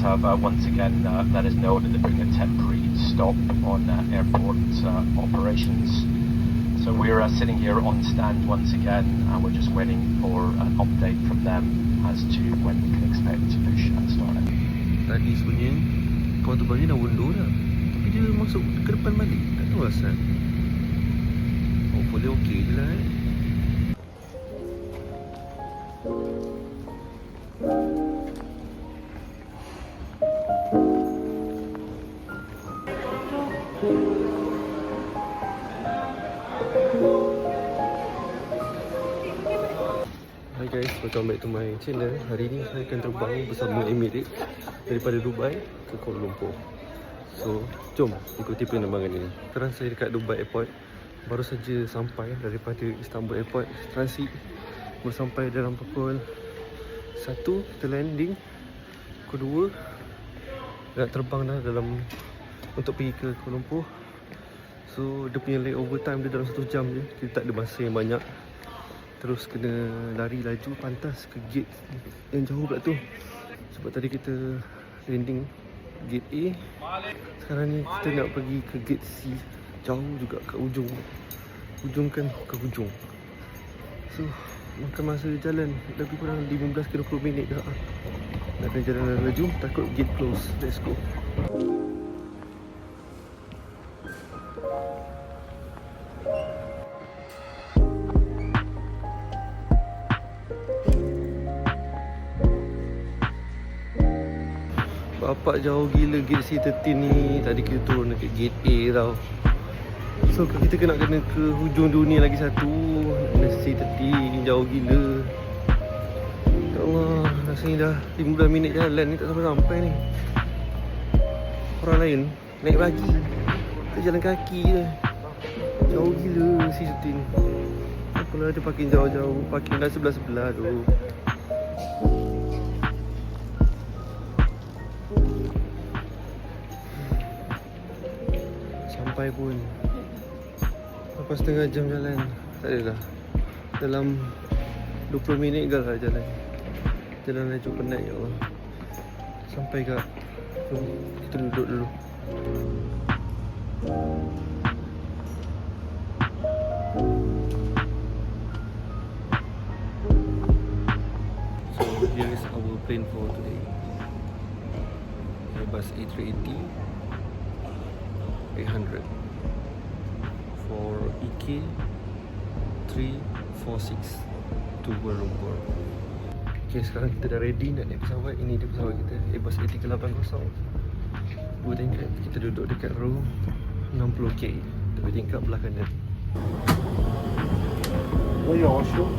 have once again let us know that they're putting a temporary stop on airport operations. So we're sitting here on stand once again, and we're just waiting for an update from them as to when we can expect to push and start. Tadi sebenarnya kawan terbang ni dah undur dah, tapi dia masuk ke depan balik. Tak tahu asal. Hopefully okey je lah Hi guys, welcome back to my channel. Hari ni saya akan terbang bersama Emirates daripada Dubai ke Kuala Lumpur. So, jom ikuti penerbangan ini. Sekarang saya dekat Dubai Airport. Baru saja sampai daripada Istanbul Airport transit. Baru sampai dalam pukul 1 kita landing. Pukul 2 nak terbang dah dalam untuk pergi ke Kuala Lumpur. So, dia punya layover time dia dalam 1 jam je. Kita tak ada masa yang banyak. Terus kena lari laju pantas ke gate yang jauh pula tu. Sebab tadi kita landing gate A. Sekarang ni kita nak pergi ke gate C. Jauh juga kat ujung. Ujung kan ke ujung. So makan masa jalan lebih kurang 15 ke 20 minit dah. Nak kena jalan laju, takut gate close. Let's go. Bapak jauh gila gate C13 ni. Tadi kita turun dekat gate A tau. So kita kena ke hujung dunia lagi satu. C13 jauh gila. Ya Allah, rasanya dah 15 minit jalan ni tak sampai-sampai ni. Orang lain naik pagi, kita jalan kaki je. Jauh gila C13. Apalah dia parking jauh-jauh. Parking dah sebelah-sebelah tu. Sampai pun lepas setengah jam jalan. Tak adalah, dalam 20 minit ke lah jalan. Jalan laju penat, ya Allah. Sampai kat kita duduk dulu. So here is our plane for today. Airbus A380 800 for EK 346 to Kuala Lumpur. Okay, sekarang kita dah ready nak naik pesawat. Ini dia pesawat kita, Airbus A380. 2 tingkat. Kita duduk dekat row 60K. Tapi tingkat belah kanan. Oh ya, sure.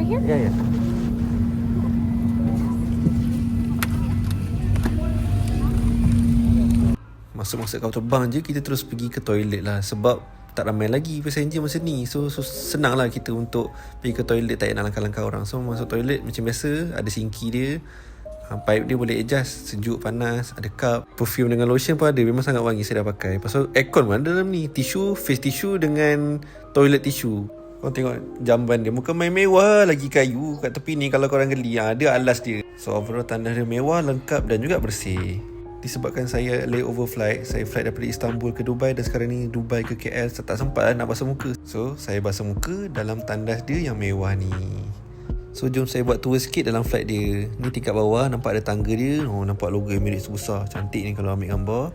Here? Ya, ya. Masuk-masuk kapal terbang je, kita terus pergi ke toilet lah. Sebab tak ramai lagi passenger masa ni. So senang lah kita untuk pergi ke toilet. Tak payah nak langkah-langkah orang. So masuk toilet macam biasa. Ada sinki dia, pipe dia boleh adjust sejuk, panas. Ada cup, perfume dengan lotion pun ada. Memang sangat wangi, saya dah pakai. Pasal aircon pun ada dalam ni. Tisu, face tissue dengan toilet tissue. Kau tengok jamban dia, muka main mewah lagi. Kayu kat tepi ni kalau korang geli, dia alas dia. So overall tandas dia mewah, lengkap dan juga bersih. Disebabkan saya layover flight, saya flight daripada Istanbul ke Dubai, dan sekarang ni Dubai ke KL, tak sempat lah nak basuh muka. So saya basuh muka dalam tandas dia yang mewah ni. So jom saya buat tour sikit dalam flight dia. Ni tingkat bawah, nampak ada tangga dia. Nampak logo Emirates besar, cantik ni kalau ambil gambar.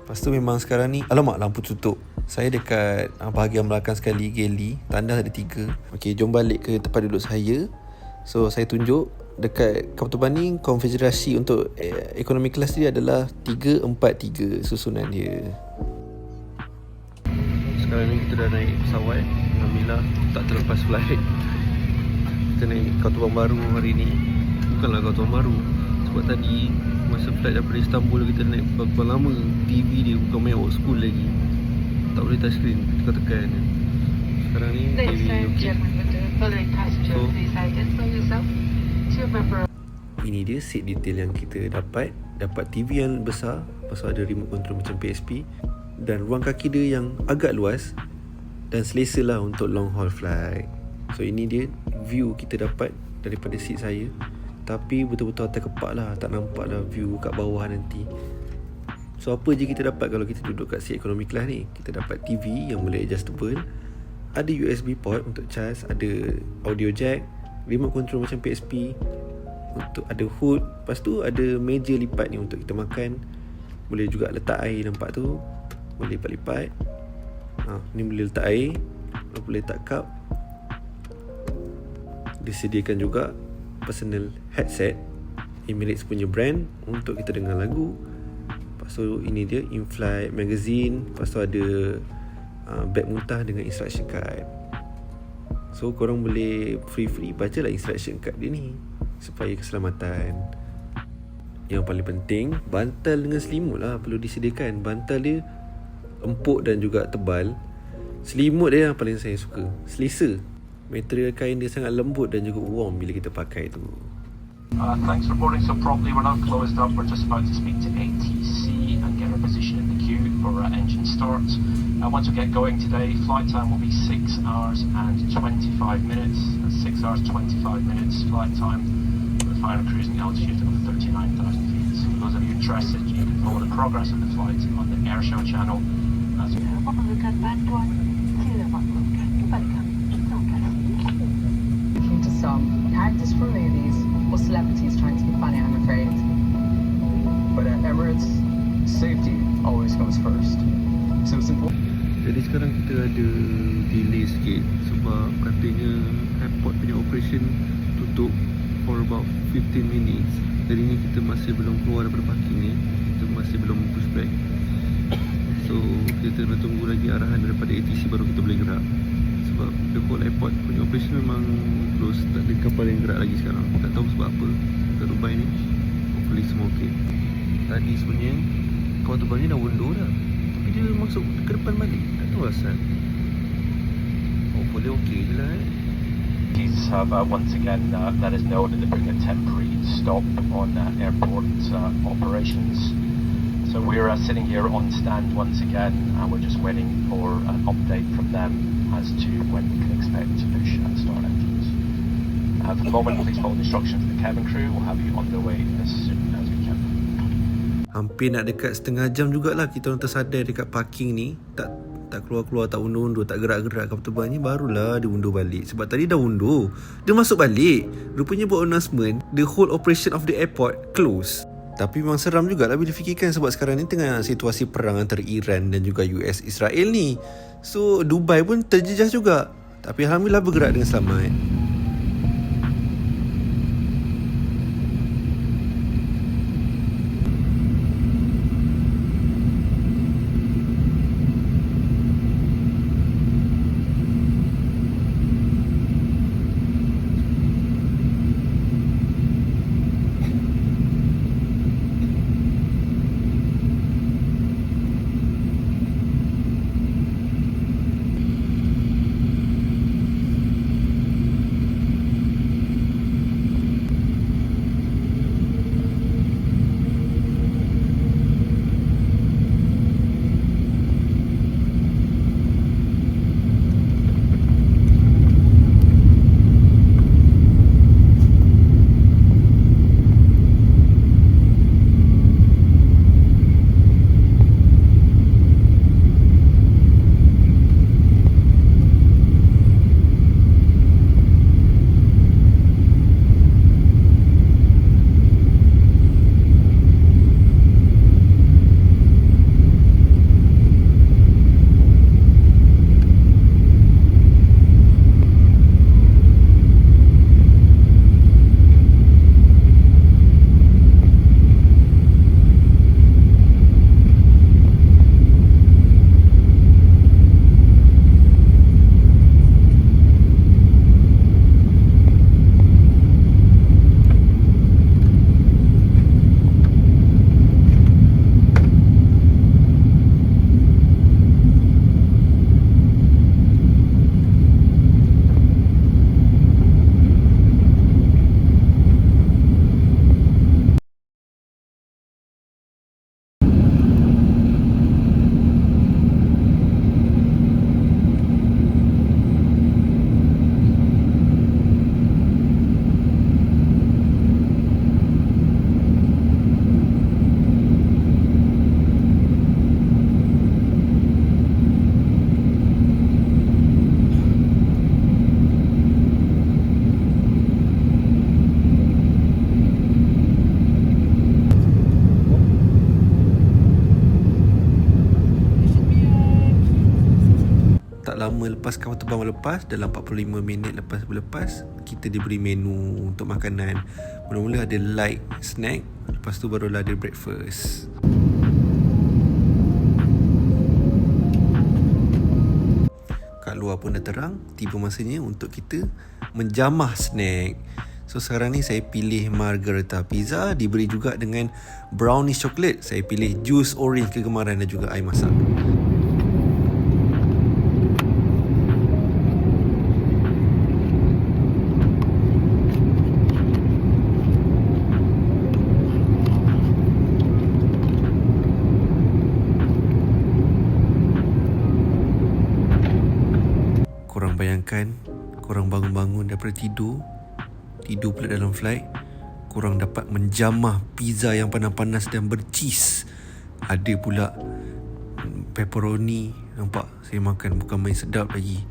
Lepas tu memang sekarang ni, alamak, lampu tutup. Saya dekat bahagian belakang sekali, galley. Tandas ada 3. Okey, jom balik ke tempat duduk saya. So saya tunjuk dekat kapal terbang ni, konfigurasi untuk economy class dia adalah 343 susunan dia. Sekarang ni kita dah naik pesawat. Alhamdulillah tak terlepas flight. Kita naik kapal terbang baru hari ni. Bukanlah kapal terbang baru, sebab tadi masa flight daripada Istanbul kita naik berapa lama. TV dia bukan main old school lagi, tak boleh touch screen, tekan-tekan. Sekarang ni TV okey. So ini dia seat detail yang kita dapat. Dapat TV yang besar, pasal ada remote control macam PSP. dan ruang kaki dia yang agak luas dan selesa lah untuk long haul flight. So ini dia view kita dapat daripada seat saya, tapi betul-betul terkepak lah, tak nampak lah view kat bawah nanti. So apa je kita dapat kalau kita duduk kat seat economy class ni? Kita dapat TV yang boleh adjustable, ada USB port untuk charge, ada audio jack, remote control macam PSP, untuk ada hood, lepas tu ada meja lipat ni untuk kita makan. Boleh juga letak air, nampak tu, boleh lipat-lipat. Ni boleh letak air, boleh letak cup. Disediakan juga personal headset Emirates punya brand untuk kita dengar lagu. Lepas tu ini dia in-flight magazine. Lepas tu ada beg muntah dengan instruction card. So korang boleh free baca lah instruction card dia ni supaya keselamatan. Yang paling penting, bantal dengan selimut lah perlu disediakan. Bantal dia empuk dan juga tebal. Selimut dia yang paling saya suka, selesa. Material kain dia sangat lembut dan juga warm bila kita pakai tu. Thanks for boarding so promptly. We're not closed up. We're just about to speak to ATC and get our position in the queue for engine start. Once we get going today, flight time will be 6 hours and 25 minutes. 6 hours 25 minutes flight time with a final cruising altitude of 39,000 feet. So for those of you interested, you can follow the progress of the flight on the Airshow channel. Memerlukan bantuan, sila maklumkan kepada kami. To some, characters from movies or celebrities trying to be funny, I'm afraid. But at Emirates, safety always comes first. So it's important. Jadi sekarang kita ada delay sikit sebab katanya airport punya operation tutup for about 15 minutes. Jadi ni kita masih belum keluar daripada parking ni, kita masih belum push back. So kita kena tunggu lagi arahan daripada ATC baru kita boleh gerak. Sebab the whole airport punya operation memang close, tak ada kapal yang gerak lagi sekarang. Tak tahu sebab apa kat Dubai ni. Hopefully semua okey. Tadi sebenarnya kapal terbang ni dah undur dah, tapi dia masuk ke depan balik, tak tahu asal. Hopefully okey je lah These have once again let us know that they're putting a temporary stop on airport operations. So we're sitting here on stand once again, and we're just waiting for an update from them as to when we can expect to push and start engines. For the moment, please follow the instructions of the cabin crew. We'll have you on the way as soon as we can. Hampir nak dekat setengah jam jugalah kita orang tersadar dekat parking ni. Tak keluar-keluar, tak undur-undur, tak gerak-gerak kapal terbang ni. Barulah dia undur balik. Sebab tadi dah undur, dia masuk balik. Rupanya buat announcement, the whole operation of the airport close. Tapi memang seram jugalah bila fikirkan, sebab sekarang ni tengah situasi perang antara Iran dan juga US Israel ni. So Dubai pun terjejas juga. Tapi alhamdulillah bergerak dengan selamat. kapal terbang melepas, dalam 45 minit lepas berlepas, kita diberi menu untuk makanan. Mula-mula ada light snack, lepas tu barulah ada breakfast. Kat luar pun dah terang, tiba masanya untuk kita menjamah snack. So sekarang ni saya pilih margarita pizza, diberi juga dengan brownies coklat. Saya pilih jus orange kegemaran dan juga air masak. Korang bayangkan, korang bangun-bangun daripada tidur pula dalam flight, korang dapat menjamah pizza yang panas-panas dan bercheese. Ada pula pepperoni. Nampak saya makan, bukan main sedap lagi.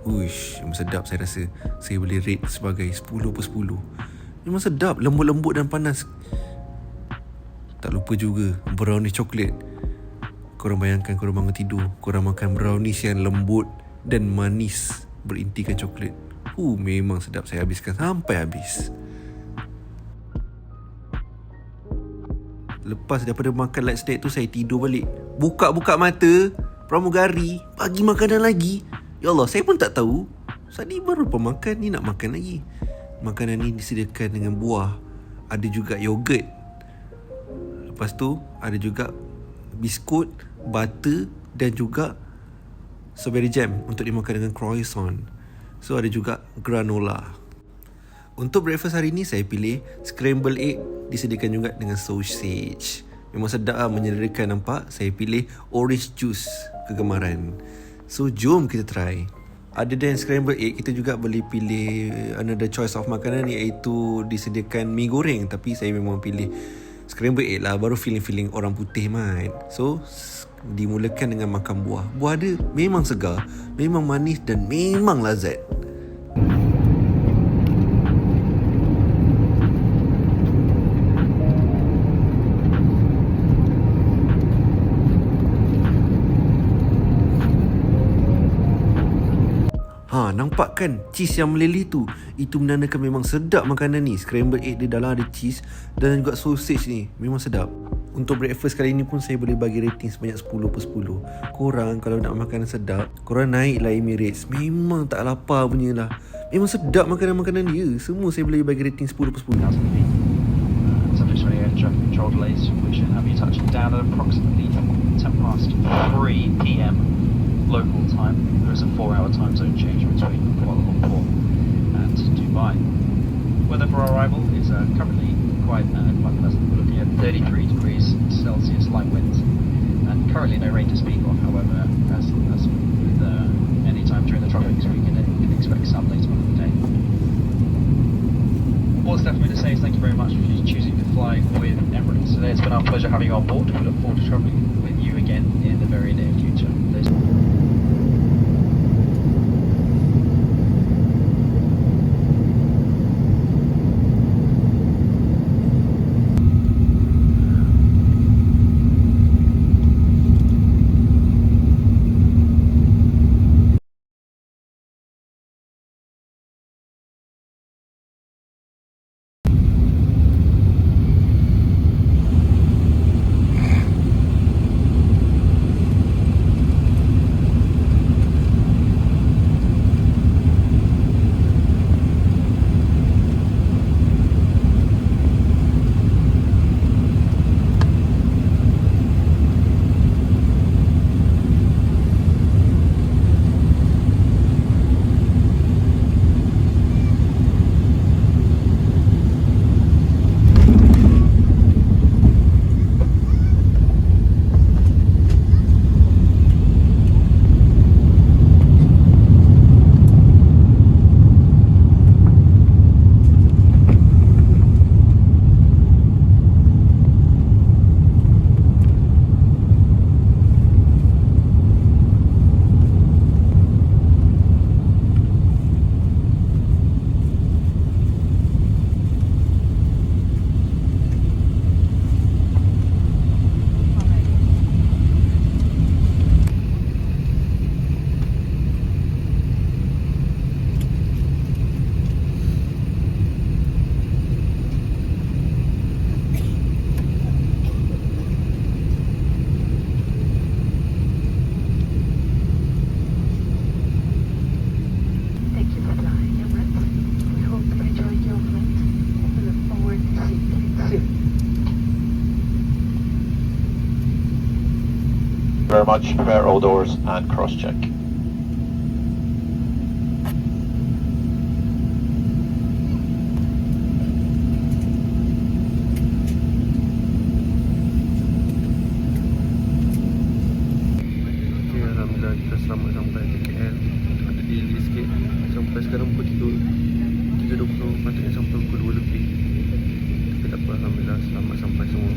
Uish, memang sedap. Saya rasa saya boleh rate sebagai 10/10. Memang sedap, lembut-lembut dan panas. Tak lupa juga brownies coklat. Korang bayangkan korang bangun tidur, korang makan brownies yang lembut dan manis berintikan coklat. Memang sedap. Saya habiskan sampai habis. Lepas daripada makan light snack tu, saya tidur balik. Buka-buka mata, pramugari bagi makanan lagi. Ya Allah, saya pun tak tahu. Tadi baru pun makan, ni nak makan lagi. Makanan ni disediakan dengan buah. Ada juga yogurt. Lepas tu ada juga biskut, butter dan juga strawberry jam untuk dimakan dengan croissant. So ada juga granola. Untuk breakfast hari ni saya pilih scramble egg, disediakan juga dengan sausage. Memang sedap lah menyederakan, nampak. Saya pilih orange juice kegemaran. So jom kita try. Other than scramble egg, kita juga boleh pilih another choice of makanan, iaitu disediakan mi goreng. Tapi saya memang pilih scramble egg lah, baru feeling orang putih man. So dimulakan dengan makan buah. Buah dia memang segar, memang manis dan memang lazat. Nampak kan cheese yang meleleh tu? Itu menandakan memang sedap makanan ni. Scramble egg dia dalam ada cheese dan juga sausage ni. Memang sedap. Untuk breakfast kali ni pun saya boleh bagi rating sebanyak 10/10. Korang kalau nak makanan sedap, korang naiklah Emirates. Memang tak lapar punya lah. Memang sedap makanan-makanan dia. Semua saya boleh bagi rating 10/10. Subject to any air traffic control delays, which should have you touching down at approximately 3 p.m. local time. There is a 4-hour time zone change between Kuala Lumpur and Dubai. Weather for our arrival is currently quite pleasant. We're looking at 33 degrees Celsius light winds, and currently no rain to speak of. However, as with any time during the tropics, we can expect some later on in the day. All that's left for me to say is thank you very much for choosing to fly with Emirates today. It's been our pleasure having you on board. We look forward to travelling with you again in the very near future. Very much. Prepare all doors and cross-check. Okay, Alhamdulillah kita selamat sampai ke KL. Ada delay sikit. Sampai sekarang pukul 3.20, patutnya sampai pukul 2 lebih. Tapi tak apa, Alhamdulillah selamat sampai semua.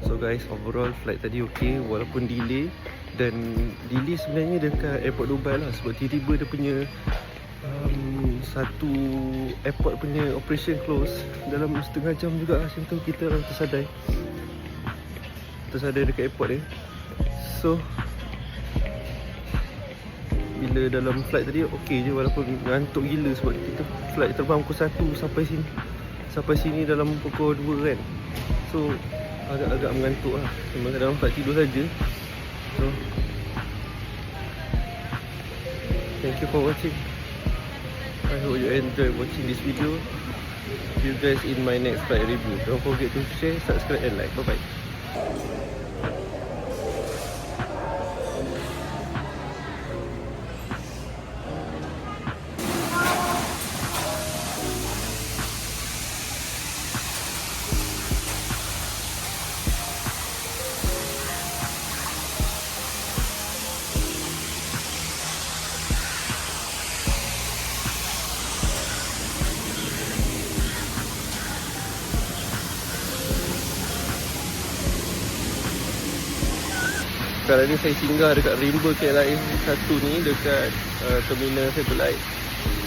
So guys, overall flight tadi okey walaupun delay. Dan delay sebenarnya dekat airport Dubai lah, sebab tiba-tiba dia punya satu airport punya operation close dalam setengah jam juga macam tu. Kita orang tersadai dekat airport ni. So bila dalam flight tadi okey je, walaupun ngantuk gila sebab kita flight terbang pukul 1 sampai sini dalam pukul 2 kan. So agak-agak mengantuk lah. Memang dalam flight tidur saja. So thank you for watching. I hope you enjoy watching this video. See you guys in my next flight review. Don't forget to share, subscribe and like. Bye bye. Sekarang ni saya singgah dekat Rainbow KLIA 1 ni, dekat terminal satellite.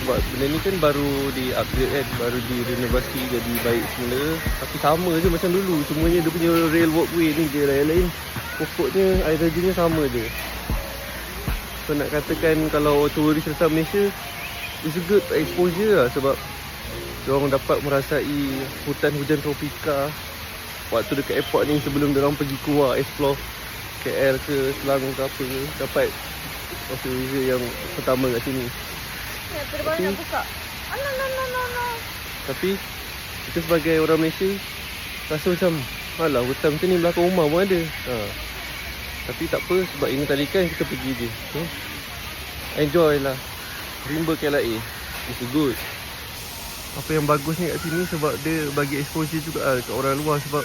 Sebab benda ni kan baru di upgrade kan, baru di renovasi jadi baik semula. Tapi sama je macam dulu, semuanya dia punya rail walkway ni je lah. Yang lain pokoknya air terjunnya sama je. So nak katakan kalau turis datang Malaysia, it's a good exposure lah. Sebab diorang dapat merasai hutan-hujan tropika waktu dekat airport ni, sebelum diorang pergi keluar explore KL ke Selangor ke apa ke, dapat exposure yang pertama kat sini. Ya, terbang nak buka. No. Tapi kita sebagai orang Malaysia rasa macam alah, hutan macam ni belakang rumah pun ada. Tapi tak apa, sebab ini talikan kita pergi je. So enjoy lah Rainbow KLIA. It's good. Apa yang bagusnya kat sini sebab dia bagi exposure juga lah dekat orang luar. Sebab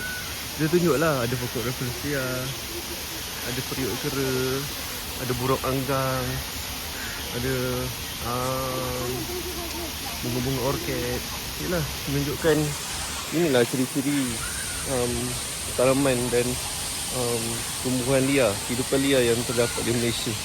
dia tunjuk lah ada pokok rafflesia, ada periuk kera, ada burung anggang, ada bunga-bunga orkid. Yalah, menunjukkan inilah ciri-ciri tanaman dan tumbuhan liar, kehidupan liar yang terdapat di Malaysia.